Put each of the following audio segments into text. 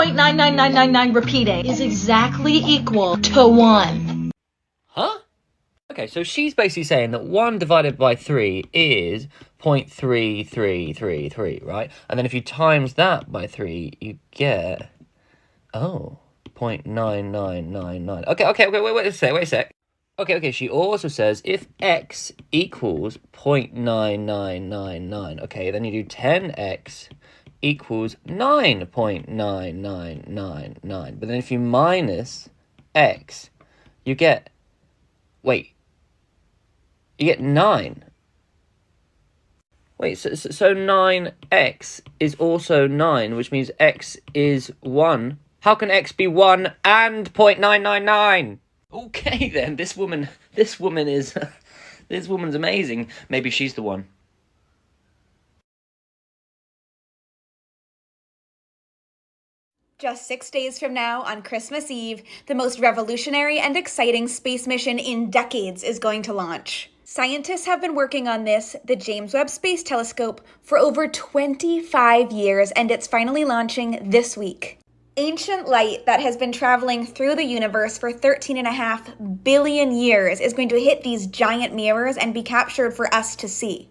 0.99999 repeating is exactly equal to 1. Huh? Okay, so she's basically saying that 1 divided by 3 is 0.3333, right? And then if you times that by 3, you get... Oh, 0.9999. Okay, wait a sec. Okay, she also says if x equals 0.9999, okay, then you do 10x equals 9.9999. But then if you minus x, you get... Wait. You get 9. Wait, so 9x is also 9, which means x is 1. How can x be 1 and 0.999? Okay then, this woman is this woman's amazing. Maybe she's the one. Just 6 days from now, on Christmas Eve, the most revolutionary and exciting space mission in decades is going to launch. Scientists have been working on this, the James Webb Space Telescope, for over 25 years, and it's finally launching this week. Ancient light that has been traveling through the universe for 13.5 billion years is going to hit these giant mirrors and be captured for us to see.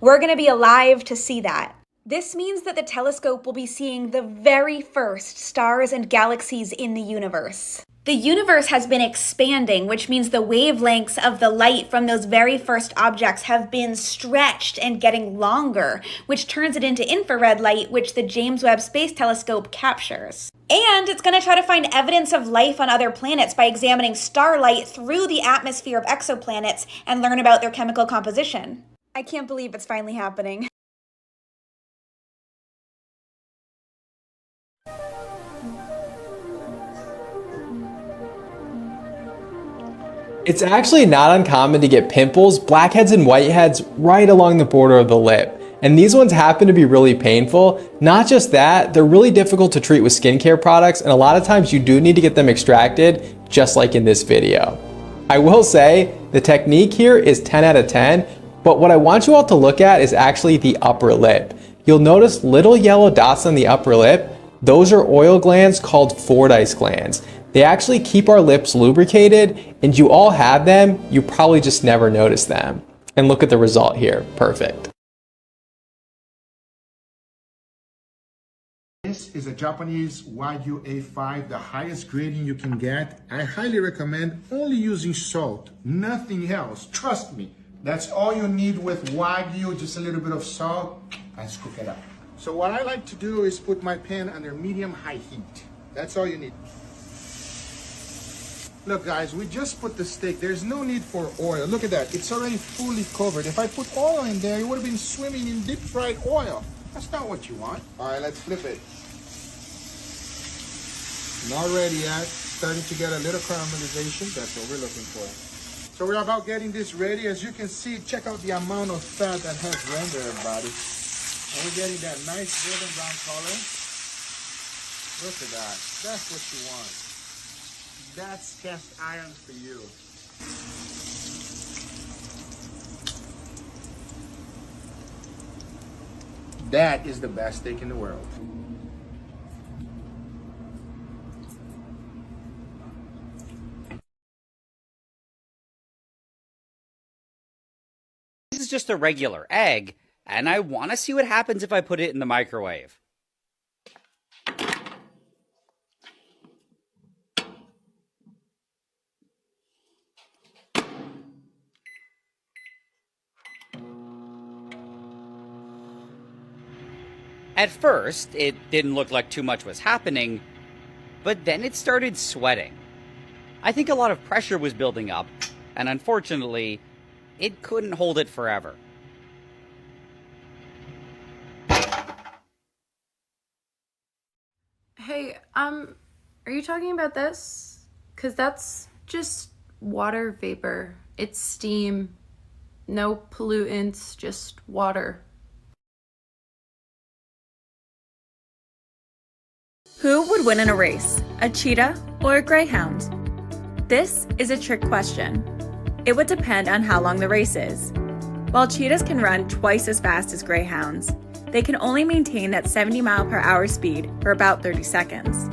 We're going to be alive to see that. This means that the telescope will be seeing the very first stars and galaxies in the universe. The universe has been expanding, which means the wavelengths of the light from those very first objects have been stretched and getting longer, which turns it into infrared light, which the James Webb Space Telescope captures. And it's going to try to find evidence of life on other planets by examining starlight through the atmosphere of exoplanets and learn about their chemical composition. I can't believe it's finally happening. It's actually not uncommon to get pimples, blackheads, and whiteheads right along the border of the lip. And these ones happen to be really painful. Not just that, they're really difficult to treat with skincare products, and a lot of times you do need to get them extracted, just like in this video. I will say, the technique here is 10 out of 10, but what I want you all to look at is actually the upper lip. You'll notice little yellow dots on the upper lip. Those are oil glands called Fordyce glands. They actually keep our lips lubricated, and you all have them, you probably just never notice them. And look at the result here, perfect. This is a Japanese Wagyu A5, the highest grading you can get. I highly recommend only using salt, nothing else. Trust me, that's all you need with Wagyu, just a little bit of salt. Let's cook it up. So what I like to do is put my pan under medium-high heat. That's all you need. Look guys, we just put the steak. There's no need for oil. Look at that, it's already fully covered. If I put oil in there, it would have been swimming in deep fried oil. That's not what you want. All right, let's flip it. Not ready yet. Starting to get a little caramelization. That's what we're looking for. So we're about getting this ready. As you can see, check out the amount of fat that has rendered, everybody. And we're getting that nice golden brown color. Look at that. That's what you want. That's cast iron for you. That is the best steak in the world. This is just a regular egg, and I want to see what happens if I put it in the microwave. At first, it didn't look like too much was happening, but then it started sweating. I think a lot of pressure was building up, and unfortunately, it couldn't hold it forever. Hey, are you talking about this? 'Cause that's just water vapor. It's steam. No pollutants, just water. Who would win in a race, a cheetah or a greyhound? This is a trick question. It would depend on how long the race is. While cheetahs can run twice as fast as greyhounds, they can only maintain that 70-mile-per-hour speed for about 30 seconds.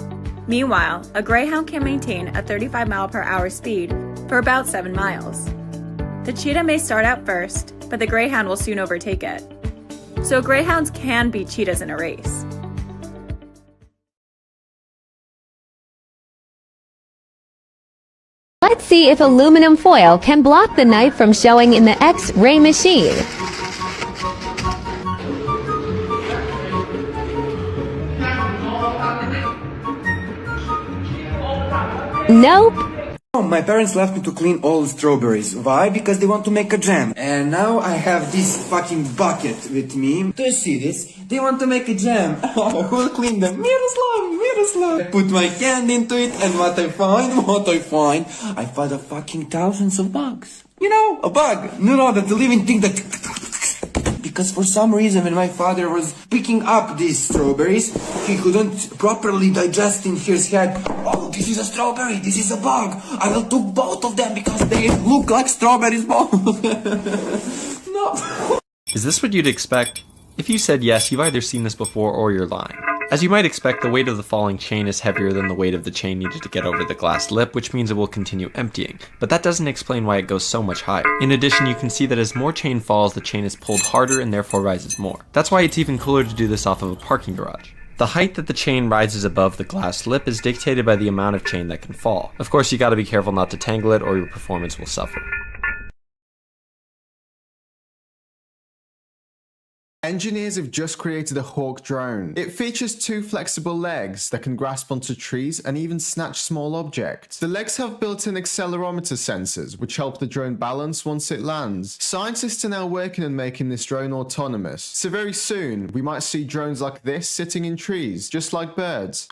Meanwhile, a greyhound can maintain a 35-mile-per-hour speed for about 7 miles. The cheetah may start out first, but the greyhound will soon overtake it. So greyhounds can beat cheetahs in a race. Let's see if aluminum foil can block the knife from showing in the X-ray machine. Nope. Oh, my parents left me to clean all the strawberries. Why? Because they want to make a jam. And now I have this fucking bucket with me. Do you see this? They want to make a jam. Oh, who'll clean them? Miroslav. I put my hand into it and what I find? I find a fucking thousands of bugs. You know, a bug. No, that's a living thing that... Because for some reason when my father was picking up these strawberries, he couldn't properly digest in his head, oh, this is a strawberry, this is a bug. I will take both of them because they look like strawberries both. No. Is this what you'd expect? If you said yes, you've either seen this before or you're lying. As you might expect, the weight of the falling chain is heavier than the weight of the chain needed to get over the glass lip, which means it will continue emptying, but that doesn't explain why it goes so much higher. In addition, you can see that as more chain falls, the chain is pulled harder and therefore rises more. That's why it's even cooler to do this off of a parking garage. The height that the chain rises above the glass lip is dictated by the amount of chain that can fall. Of course, you gotta be careful not to tangle it or your performance will suffer. Engineers have just created a Hawk drone. It features 2 flexible legs that can grasp onto trees and even snatch small objects. The legs have built-in accelerometer sensors, which help the drone balance once it lands. Scientists are now working on making this drone autonomous. So very soon, we might see drones like this sitting in trees, just like birds.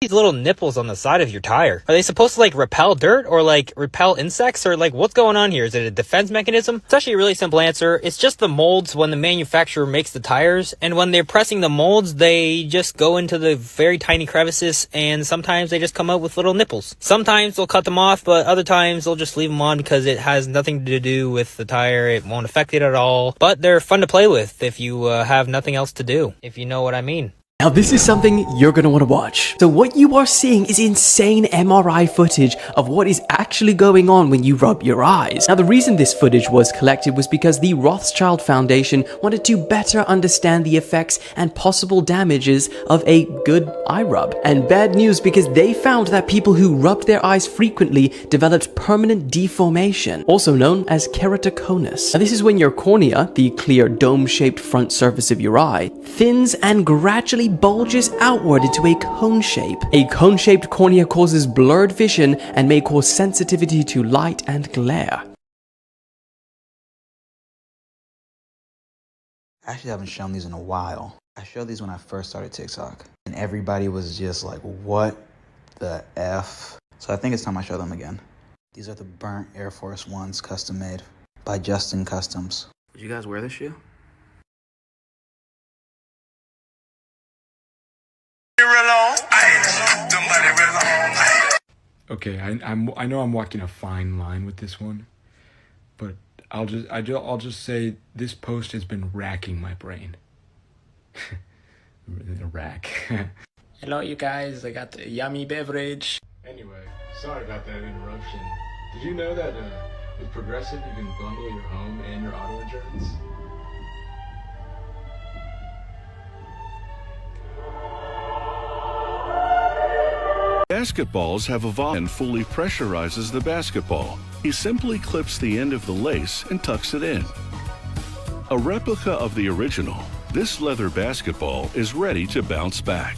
These little nipples on the side of your tire, are they supposed to like repel dirt or like repel insects, or like what's going on here? Is it a defense mechanism? It's actually a really simple answer. It's just the molds when the manufacturer makes the tires, and when they're pressing the molds, they just go into the very tiny crevices, and sometimes they just come out with little nipples. Sometimes they'll cut them off, but other times they'll just leave them on because it has nothing to do with the tire. It won't affect it at all, but they're fun to play with if you have nothing else to do, if you know what I mean. Now this is something you're going to want to watch. So what you are seeing is insane MRI footage of what is actually going on when you rub your eyes. Now the reason this footage was collected was because the Rothschild Foundation wanted to better understand the effects and possible damages of a good eye rub. And bad news, because they found that people who rubbed their eyes frequently developed permanent deformation, also known as keratoconus. Now this is when your cornea, the clear dome-shaped front surface of your eye, thins and gradually bulges outward into a cone shape. A cone-shaped cornea causes blurred vision and may cause sensitivity to light and glare. I actually haven't shown these in a while. I showed these when I first started TikTok, and everybody was just like, what the F? So I think it's time I show them again. These are the burnt Air Force Ones, custom made by Justin Customs. Would you guys wear this shoe? Okay, I know I'm walking a fine line with this one, but I'll just say this post has been racking my brain. Rack. Hello, you guys. I got the yummy beverage. Anyway, sorry about that interruption. Did you know that with Progressive you can bundle your home and your auto insurance? Basketballs have evolved and fully pressurizes the basketball. He simply clips the end of the lace and tucks it in. A replica of the original, this leather basketball is ready to bounce back.